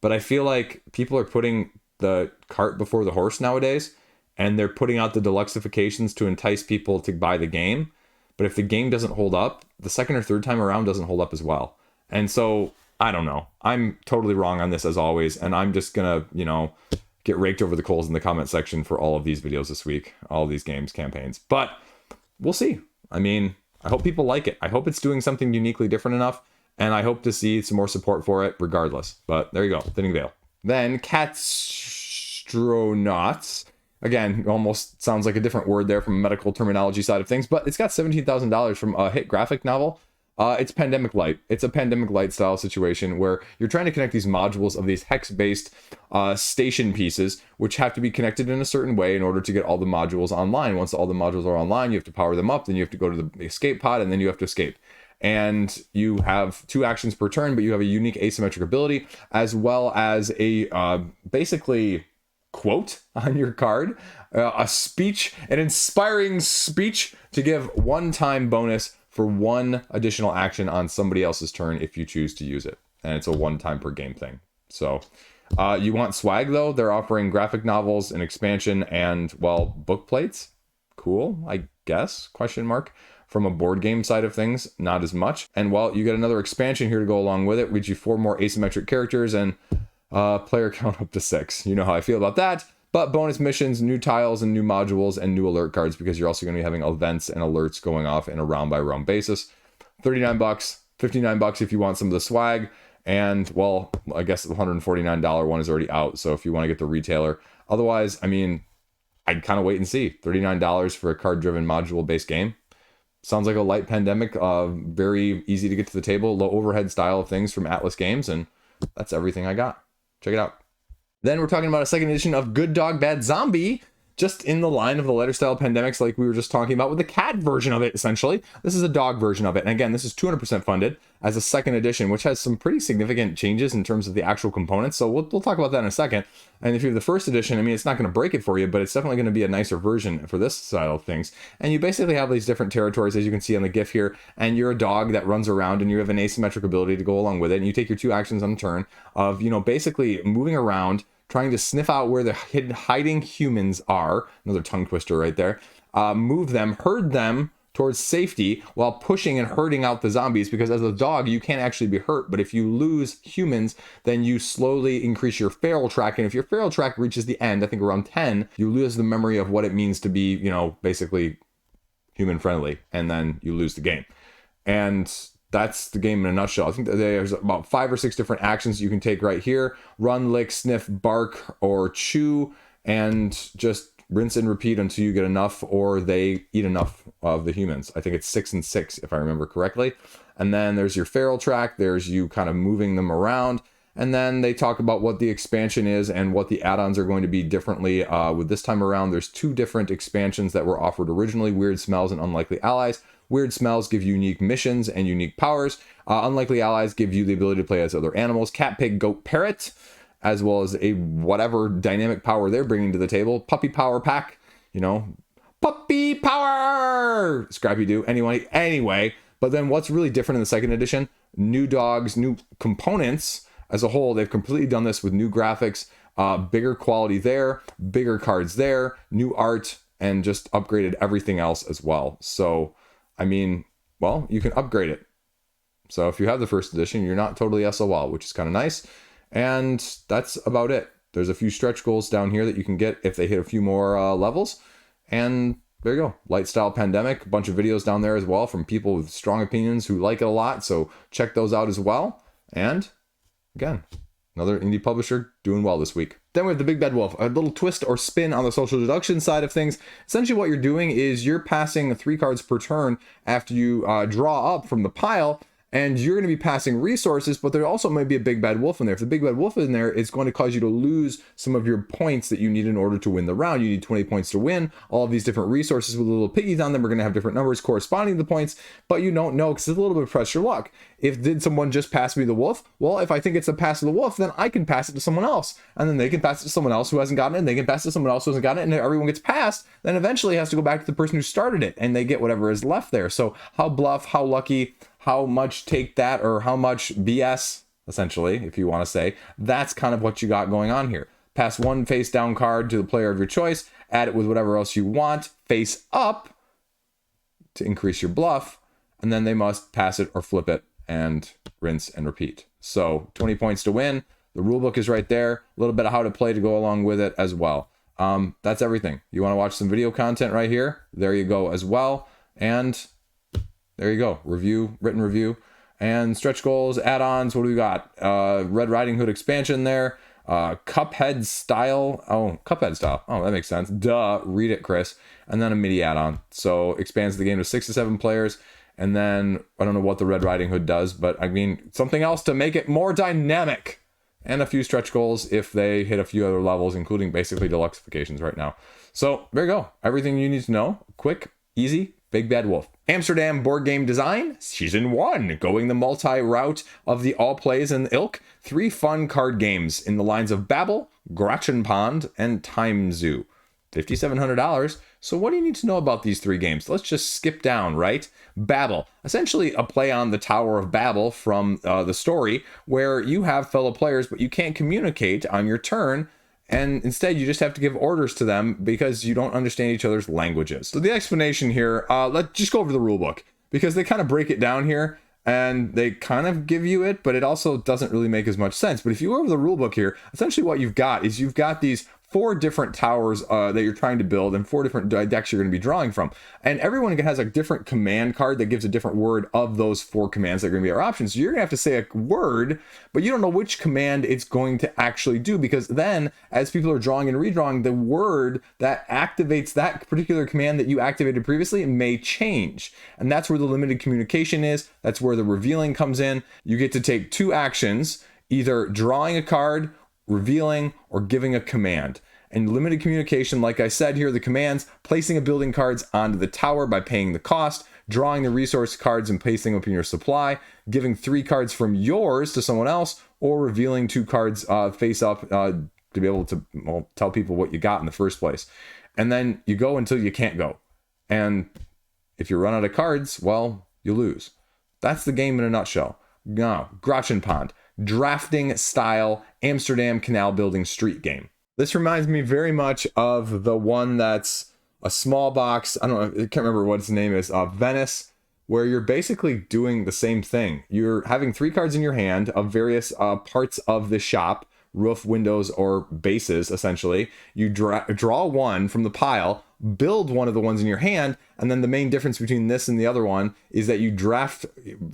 But I feel like people are putting the cart before the horse nowadays, and they're putting out the deluxifications to entice people to buy the game. But if the game doesn't hold up, the second or third time around doesn't hold up as well. And so, I don't know. I'm totally wrong on this as always, and I'm just gonna, get raked over the coals in the comment section for all of these videos this week, all of these games campaigns. But we'll see. I mean, I hope people like it. I hope it's doing something uniquely different enough, and I hope to see some more support for it regardless. But there you go, Thinning Veil. Then Catstronauts. Again, almost sounds like a different word there from a medical terminology side of things, but it's got $17,000 from a hit graphic novel. It's Pandemic Light. It's a Pandemic Light style situation where you're trying to connect these modules of these hex-based station pieces, which have to be connected in a certain way in order to get all the modules online. Once all the modules are online, you have to power them up, then you have to go to the escape pod, and then you have to escape. And you have 2 actions per turn, but you have a unique asymmetric ability, as well as a basically quote on your card, a speech, an inspiring speech to give 1-time bonus for 1 additional action on somebody else's turn if you choose to use it. And it's a 1-time per game thing. So you want swag though? They're offering graphic novels, an expansion, and, well, book plates. Cool, I guess, question mark. From a board game side of things, not as much. And, well, you get another expansion here to go along with it, which you 4 more asymmetric characters and player count up to 6. You know how I feel about that. But bonus missions, new tiles and new modules and new alert cards, because you're also going to be having events and alerts going off in a round by round basis. $39, $59 if you want some of the swag. And, well, I guess the $149 one is already out. So if you want to get the retailer. Otherwise, I mean, I'd kind of wait and see. $39 for a card driven module based game. Sounds like a light Pandemic, very easy to get to the table, low overhead style of things from Atlas Games. And that's everything I got. Check it out. Then we're talking about a second edition of Good Dog Bad Zombie, just in the line of the letter style Pandemics like we were just talking about, with the cat version of it, essentially. This is a dog version of it. And again, this is 200% funded as a second edition, which has some pretty significant changes in terms of the actual components. So we'll talk about that in a second. And if you have the first edition, I mean, it's not going to break it for you, but it's definitely going to be a nicer version for this style of things. And you basically have these different territories, as you can see on the GIF here, and you're a dog that runs around, and you have an asymmetric ability to go along with it. And you take your 2 actions on the turn of, basically moving around, trying to sniff out where the hiding humans are. Another tongue twister right there. Move them, herd them towards safety while pushing and herding out the zombies, because as a dog, you can't actually be hurt. But if you lose humans, then you slowly increase your feral track. And if your feral track reaches the end, I think around 10, you lose the memory of what it means to be, basically human friendly. And then you lose the game. And that's the game in a nutshell. I think that there's about 5 or 6 different actions you can take right here. Run, lick, sniff, bark, or chew, and just rinse and repeat until you get enough or they eat enough of the humans. I think it's 6 and 6, if I remember correctly. And then there's your feral track. There's you kind of moving them around. And then they talk about what the expansion is and what the add-ons are going to be differently. With this time around, there's 2 different expansions that were offered originally: Weird Smells and Unlikely Allies. Weird Smells give you unique missions and unique powers. Unlikely Allies give you the ability to play as other animals: cat, pig, goat, parrot, as well as a whatever dynamic power they're bringing to the table. Puppy Power Pack, puppy power, Scrappy-Doo. Anyway, but then what's really different in the second edition? New dogs, new components. As a whole, they've completely done this with new graphics, bigger quality there, bigger cards there, new art, and just upgraded everything else as well. So, I mean, well, you can upgrade it. So if you have the first edition, you're not totally SOL, which is kind of nice. And that's about it. There's a few stretch goals down here that you can get if they hit a few more levels. And there you go. Light Style Pandemic, a bunch of videos down there as well from people with strong opinions who like it a lot. So check those out as well. And again, another indie publisher doing well this week. Then we have the Big Bad Wolf, a little twist or spin on the social deduction side of things. Essentially what you're doing is you're passing 3 cards per turn after you draw up from the pile, and you're going to be passing resources, but there also might be a Big Bad Wolf in there. If the Big Bad Wolf is in there, it's going to cause you to lose some of your points that you need in order to win the round. You need 20 points to win. All of these different resources with little piggies on them are going to have different numbers corresponding to the points, but you don't know because it's a little bit of press your luck. If did someone just pass me the wolf? Well, if I think it's a pass of the wolf, then I can pass it to someone else. And then they can pass it to someone else who hasn't gotten it, and they can pass it to someone else who hasn't gotten it, and if everyone gets passed, then eventually it has to go back to the person who started it, and they get whatever is left there. So how bluff, how lucky, how much take that, or how much BS, essentially, if you want to say, that's kind of what you got going on here. Pass 1 face down card to the player of your choice, add it with whatever else you want, face up to increase your bluff, and then they must pass it or flip it and rinse and repeat. So 20 points to win. The rulebook is right there. A little bit of how to play to go along with it as well. That's everything. You want to watch some video content right here? There you go as well. And there you go. Review, written review, and stretch goals, add-ons. What do we got? Red Riding Hood expansion there. Cuphead style. Oh, Cuphead style. Oh, that makes sense. Duh. Read it, Chris. And then a MIDI add-on. So expands the game to 6 to 7 players. And then I don't know what the Red Riding Hood does, but I mean something else to make it more dynamic. And a few stretch goals if they hit a few other levels, including basically deluxeifications right now. So there you go. Everything you need to know. Quick, easy. Big Bad Wolf. Amsterdam board game design, season 1, going the multi-route of the all plays and ilk. 3 fun card games in the lines of Bable, Grachtenpand, and Time Zoo. $5,700. So what do you need to know about these 3 games? Let's just skip down, right? Bable, essentially a play on the Tower of Babel from the story, where you have fellow players, but you can't communicate on your turn. And instead, you just have to give orders to them because you don't understand each other's languages. So the explanation here, let's just go over the rule book, because they kind of break it down here and they kind of give you it, but it also doesn't really make as much sense. But if you go over the rule book here, essentially what you've got is you've got these 4 different towers that you're trying to build and 4 different decks you're going to be drawing from. And everyone has a different command card that gives a different word of those 4 commands that are going to be our options. So you're going to have to say a word, but you don't know which command it's going to actually do, because then as people are drawing and redrawing, the word that activates that particular command that you activated previously may change. And that's where the limited communication is. That's where the revealing comes in. You get to take 2 actions, either drawing a card, revealing, or giving a command. And limited communication, like I said here, the commands: placing a building cards onto the tower by paying the cost, drawing the resource cards and placing them up in your supply, giving 3 cards from yours to someone else, or revealing 2 cards face up to be able to tell people what you got in the first place. And then you go until you can't go. And if you run out of cards, well, you lose. That's the game in a nutshell. Now, Grachtenpand, drafting style Amsterdam canal building street game. This reminds me very much of the one that's a small box. I don't know, I can't remember what its name is. Venice, where you're basically doing the same thing. You're having 3 cards in your hand of various parts of the shop, roof, windows, or bases, essentially. You draw 1 from the pile, build one of the ones in your hand, and then the main difference between this and the other one is that you draft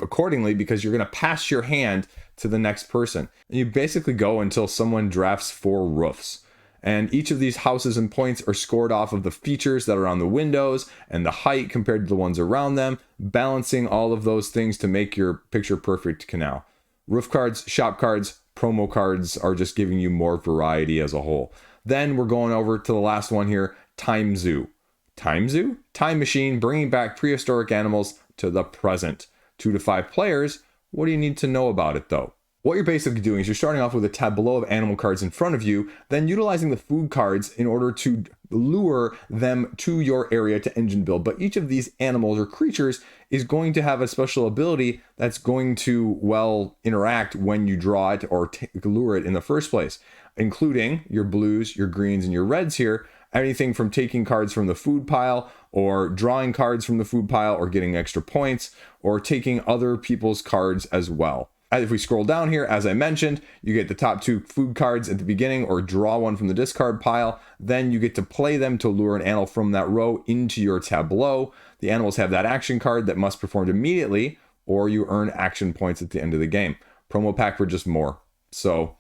accordingly, because you're going to pass your hand to the next person. And you basically go until someone drafts 4 roofs. And each of these houses and points are scored off of the features that are on the windows and the height compared to the ones around them, balancing all of those things to make your picture perfect canal. Roof cards, shop cards, promo cards are just giving you more variety as a whole. Then we're going over to the last one here, Time Zoo. Time Zoo? Time machine, bringing back prehistoric animals to the present. 2 to 5 players. What do you need to know about it though? What you're basically doing is you're starting off with a tableau of animal cards in front of you, then utilizing the food cards in order to lure them to your area to engine build. But each of these animals or creatures is going to have a special ability that's going to, well, interact when you draw it or lure it in the first place, including your blues, your greens, and your reds here. Anything from taking cards from the food pile, or drawing cards from the food pile, or getting extra points, or taking other people's cards as well. If we scroll down here, as I mentioned, you get the top 2 food cards at the beginning, or draw one from the discard pile. Then you get to play them to lure an animal from that row into your tableau. The animals have that action card that must perform immediately, or you earn action points at the end of the game. Promo pack for just more. So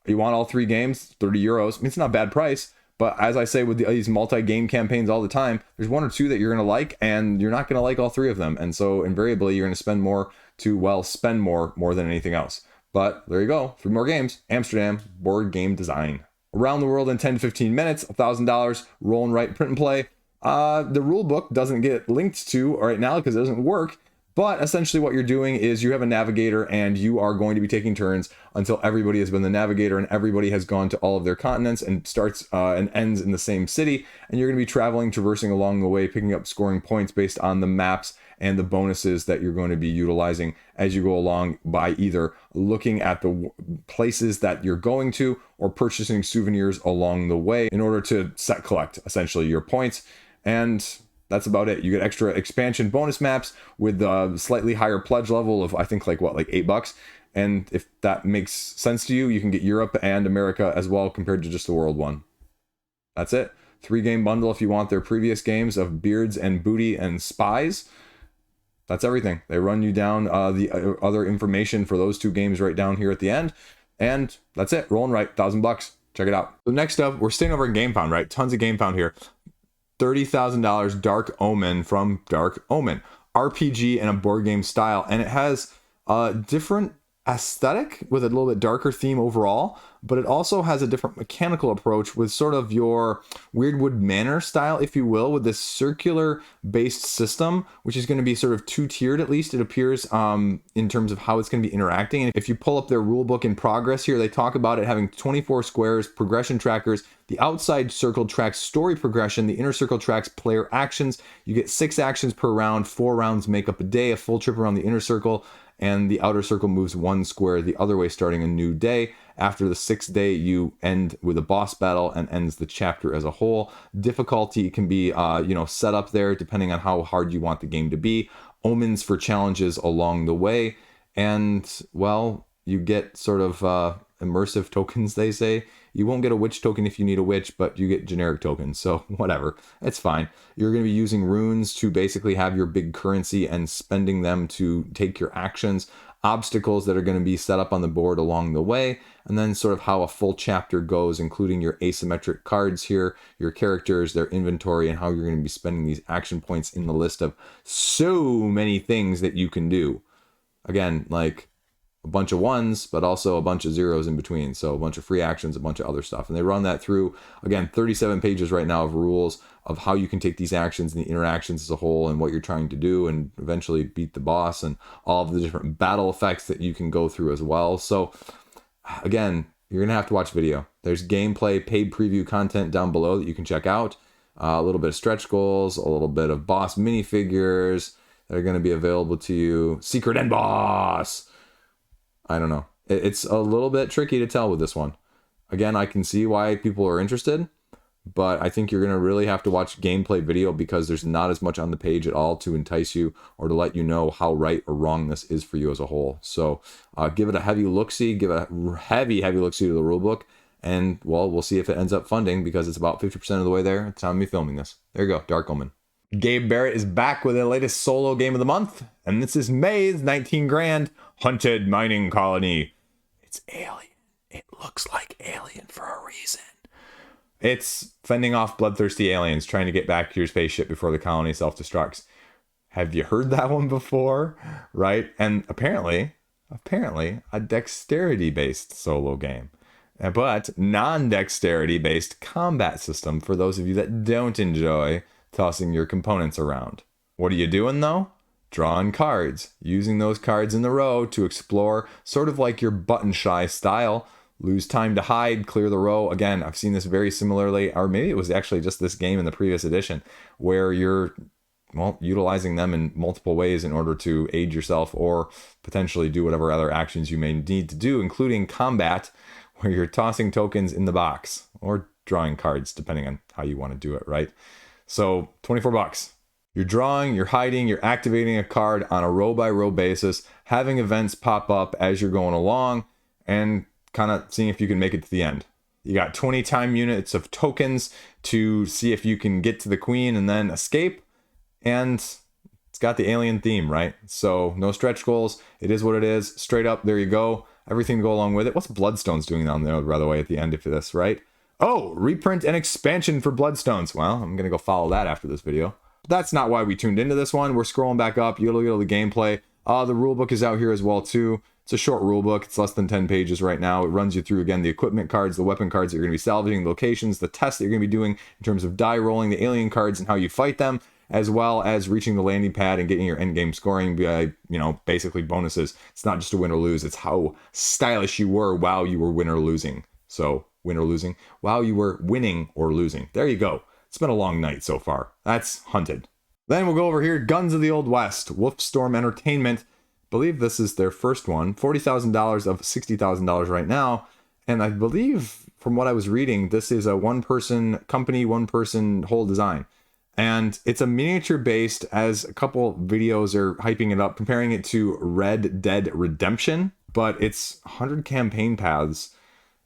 you want all 3 games, 30 euros. I mean, it's not a bad price. But as I say with these multi-game campaigns all the time, there's 1 or 2 that you're going to like, and you're not going to like all 3 of them. And so invariably, you're going to spend more to, well, spend more than anything else. But there you go. 3 more games. Amsterdam, board game design. Around the world in 10 to 15 minutes, $1,000, roll and write, print and play. The rule book doesn't get linked to right now because it doesn't work. But essentially what you're doing is you have a navigator, and you are going to be taking turns until everybody has been the navigator and everybody has gone to all of their continents and starts and ends in the same city. And you're going to be traveling, traversing along the way, picking up scoring points based on the maps and the bonuses that you're going to be utilizing as you go along by either looking at the places that you're going to or purchasing souvenirs along the way in order to set collect essentially your points. And that's about it. You get extra expansion bonus maps with a slightly higher pledge level of, I think, like $8. And if that makes sense to you, you can get Europe and America as well compared to just the world one. That's it. 3-game bundle if you want their previous games of Beards and Booty and Spies. That's everything. They run you down the other information for those 2 games right down here at the end. And that's it. Roll and write, $1,000. Check it out. So next up, we're staying over in GameFound, right? Tons of GameFound here. $30,000 Dark Omen from Dark Omen. RPG and a board game style. And it has a different aesthetic with a little bit darker theme overall, but it also has a different mechanical approach with sort of your Weirdwood Manor style, if you will, with this circular based system, which is going to be sort of 2-tiered, at least it appears, in terms of how it's going to be interacting. And if you pull up their rulebook in progress here, they talk about it having 24 squares, progression trackers. The outside circle tracks story progression. The inner circle tracks player actions. You get 6 actions per round. 4 rounds make up a day, a full trip around the inner circle. And the outer circle moves 1 square the other way, starting a new day. After the 6th day, you end with a boss battle and ends the chapter as a whole. Difficulty can be, set up there depending on how hard you want the game to be. Omens for challenges along the way. And, well, you get sort of immersive tokens, they say. You won't get a witch token if you need a witch, but you get generic tokens, so whatever. It's fine. You're going to be using runes to basically have your big currency and spending them to take your actions, obstacles that are going to be set up on the board along the way, and then sort of how a full chapter goes, including your asymmetric cards here, your characters, their inventory, and how you're going to be spending these action points in the list of so many things that you can do. Again, like a bunch of 1s, but also a bunch of 0s in between. So a bunch of free actions, a bunch of other stuff. And they run that through, again, 37 pages right now of rules of how you can take these actions and the interactions as a whole and what you're trying to do and eventually beat the boss and all of the different battle effects that you can go through as well. So again, you're going to have to watch video. There's gameplay, paid preview content down below that you can check out. A little bit of stretch goals, a little bit of boss minifigures that are going to be available to you. Secret end boss. I don't know. It's a little bit tricky to tell with this one. Again, I can see why people are interested, but I think you're going to really have to watch gameplay video because there's not as much on the page at all to entice you or to let you know how right or wrong this is for you as a whole. So give it a heavy look-see, give a heavy look-see to the rulebook, and, well, we'll see if it ends up funding because it's about 50% of the way there at the time of me filming this. There you go, Dark Omen. Gabe Barrett is back with the latest solo game of the month, and this is May's 19 grand Hunted Mining Colony. It's Alien. It looks like Alien for a reason. It's fending off bloodthirsty aliens trying to get back to your spaceship before the colony self-destructs. Have you heard that one before? Right? And apparently, a dexterity-based solo game. But non-dexterity-based combat system for those of you that don't enjoy tossing your components around. What are you doing though? Drawing cards, using those cards in the row to explore, sort of like your button shy style. Lose time to hide, clear the row. Again, I've seen this very similarly, or maybe it was actually just this game in the previous edition, where you're, well, utilizing them in multiple ways in order to aid yourself or potentially do whatever other actions you may need to do, including combat, where you're tossing tokens in the box or drawing cards, depending on how you want to do it, right? So $24. You're drawing, you're hiding, you're activating a card on a row by row basis, having events pop up as you're going along, and kind of seeing if you can make it to the end. You got 20 time units of tokens to see if you can get to the queen and then escape. And it's got the alien theme, right? So no stretch goals. It is what it is. Straight up, there you go. Everything to go along with it. What's Bloodstones doing down there, by the way, at the end of this, right? Oh, reprint and expansion for Bloodstones. Well, I'm going to go follow that after this video. But that's not why we tuned into this one. We're scrolling back up. You look at the gameplay. The rulebook is out here as well, too. It's a short rulebook. It's less than 10 pages right now. It runs you through, again, the equipment cards, the weapon cards that you're going to be salvaging, the locations, the tests that you're going to be doing in terms of die rolling, the alien cards and how you fight them, as well as reaching the landing pad and getting your endgame scoring by, basically bonuses. It's not just a win or lose. It's how stylish you were while you were win or losing. So, win or losing, while you were winning or losing. There you go. It's been a long night so far. That's Hunted. Then we'll go over here, Guns of the Old West, Wolfstorm Entertainment. Believe this is their first one. $40,000 of $60,000 right now. And I believe, from what I was reading, this is a one-person company, one-person whole design. And it's a miniature based, as a couple videos are hyping it up, comparing it to Red Dead Redemption. But it's 100 campaign paths.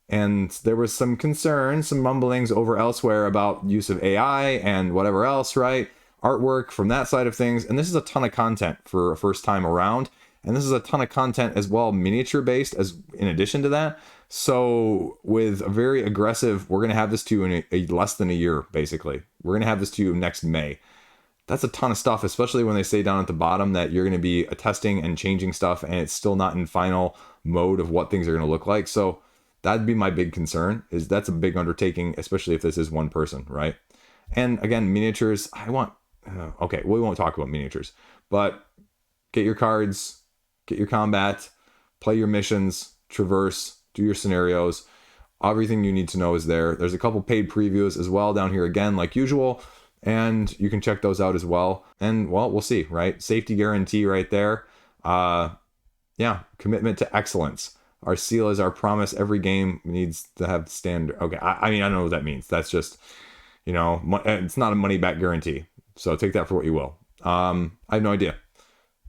And there was some concern, some mumblings over elsewhere about use of AI and whatever else, right? Artwork from that side of things. And this is a ton of content for a first time around. And this is a ton of content as well, miniature based, as in addition to that. So with a very aggressive, we're going to have this to you in a less than a year, basically. We're going to have this to you next May. That's a ton of stuff, especially when they say down at the bottom that you're going to be testing and changing stuff and it's still not in final mode of what things are going to look like. So that'd be my big concern, is that's a big undertaking, especially if this is one person, right? And again, miniatures, okay, we won't talk about miniatures, but get your cards, get your combat, play your missions, traverse, do your scenarios. Everything you need to know is there. There's a couple paid previews as well down here again, like usual, and you can check those out as well. And well, we'll see, right? Safety guarantee right there. Yeah, commitment to excellence. Our seal is our promise. Every game needs to have standard. Okay, I mean, I don't know what that means. That's just, it's not a money back guarantee. So take that for what you will. I have no idea.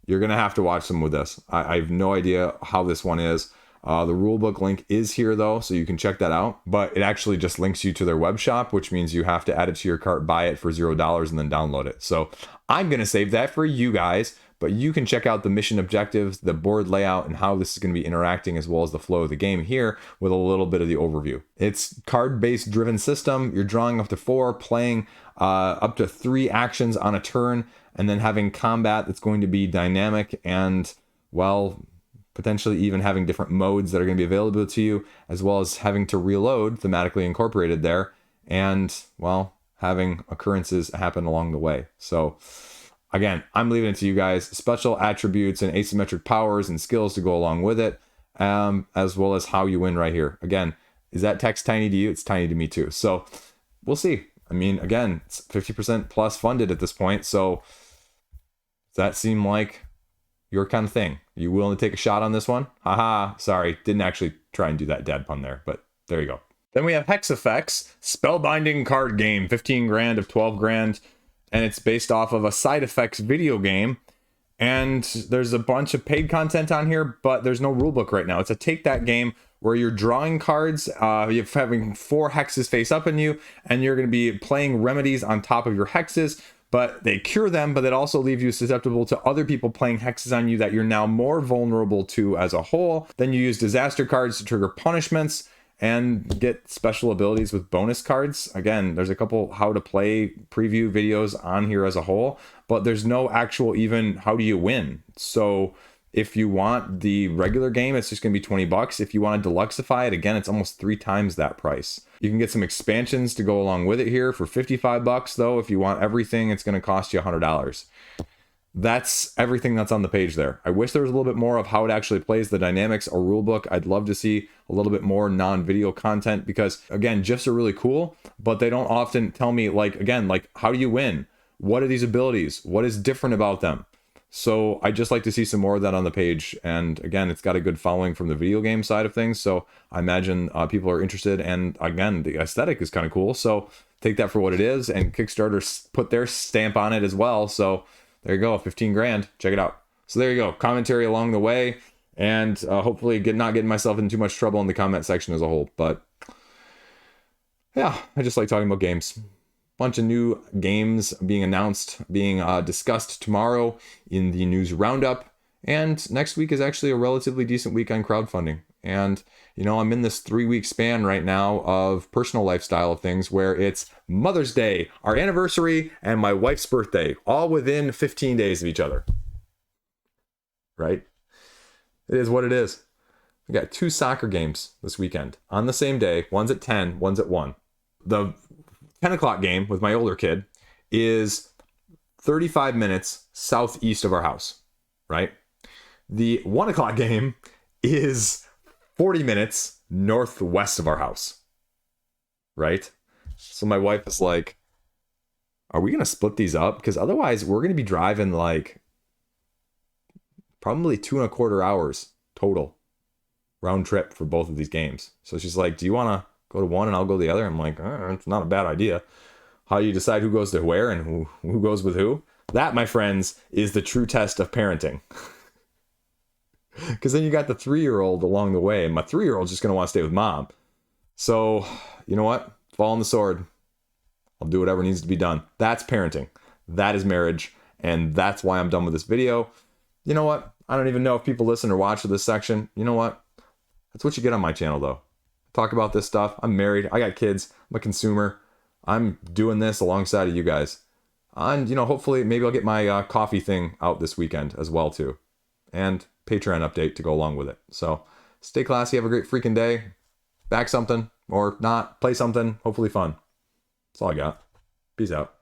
You're going to have to watch some with this. I have no idea how this one is. The rulebook link is here, though, so you can check that out. But it actually just links you to their web shop, which means you have to add it to your cart, buy it for $0, and then download it. So I'm going to save that for you guys. But you can check out the mission objectives, the board layout, and how this is going to be interacting, as well as the flow of the game here with a little bit of the overview. It's card-based driven system. You're drawing up to 4, playing up to 3 actions on a turn, and then having combat that's going to be dynamic and, well, potentially even having different modes that are going to be available to you, as well as having to reload, thematically incorporated there, and, well, having occurrences happen along the way. So again, I'm leaving it to you guys. Special attributes and asymmetric powers and skills to go along with it, as well as how you win right here. Again, is that text tiny to you? It's tiny to me too. So we'll see. I mean, again, it's 50% plus funded at this point. So does that seem like your kind of thing? Are you willing to take a shot on this one? Haha, sorry. Didn't actually try and do that dad pun there, but there you go. Then we have Hex Effects, spellbinding card game, 15 grand of 12 grand. And it's based off of a side effects video game. And there's a bunch of paid content on here, but there's no rulebook right now. It's a take that game where you're drawing cards, you're having 4 hexes face up in you, and you're going to be playing remedies on top of your hexes, but they cure them, but it also leaves you susceptible to other people playing hexes on you that you're now more vulnerable to as a whole. Then you use disaster cards to trigger punishments and get special abilities with bonus cards. Again, there's a couple how to play preview videos on here as a whole, but there's no actual even how do you win. So if you want the regular game, it's just going to be 20 bucks. If you want to deluxify it, again, it's almost 3 times that price. You can get some expansions to go along with it here for 55 bucks, though. If you want everything, it's going to cost you $100. That's everything that's on the page there. I wish there was a little bit more of how it actually plays, the dynamics, a rulebook. I'd love to see a little bit more non-video content because, again, GIFs are really cool, but they don't often tell me, like, again, like, how do you win? What are these abilities? What is different about them? So I just like to see some more of that on the page. And again, it's got a good following from the video game side of things. So I imagine people are interested. And again, the aesthetic is kind of cool. So take that for what it is. And Kickstarter put their stamp on it as well. So there you go, 15 grand. Check it out. So there you go, commentary along the way. And hopefully not getting myself in too much trouble in the comment section as a whole. But yeah, I just like talking about games. Bunch of new games being announced, being discussed tomorrow in the news roundup. And next week is actually a relatively decent week on crowdfunding. And, you know, I'm in this 3-week span right now of personal lifestyle of things where it's Mother's Day, our anniversary, and my wife's birthday, all within 15 days of each other. Right? It is what it is. We got 2 soccer games this weekend on the same day. One's at 10, one's at 1. The 10 o'clock game with my older kid is 35 minutes southeast of our house, right? The 1 o'clock game is 40 minutes northwest of our house, right? So my wife is like, are we going to split these up? Because otherwise we're going to be driving like probably 2.25 hours total round trip for both of these games. So she's like, do you want to go to one and I'll go to the other? I'm like, it's not a bad idea. How you decide who goes to where and who goes with who? That, my friends, is the true test of parenting. Because then you got the 3-year-old along the way, and my 3-year-old's just going to want to stay with mom. So, you know what? Fall on the sword. I'll do whatever needs to be done. That's parenting. That is marriage. And that's why I'm done with this video. You know what? I don't even know if people listen or watch this section. You know what? That's what you get on my channel, though. Talk about this stuff. I'm married. I got kids. I'm a consumer. I'm doing this alongside of you guys. And, you know, hopefully maybe I'll get my coffee thing out this weekend as well, too. And Patreon update to go along with it. So stay classy. Have a great freaking day. Back something or not. Play something. Hopefully fun. That's all I got. Peace out.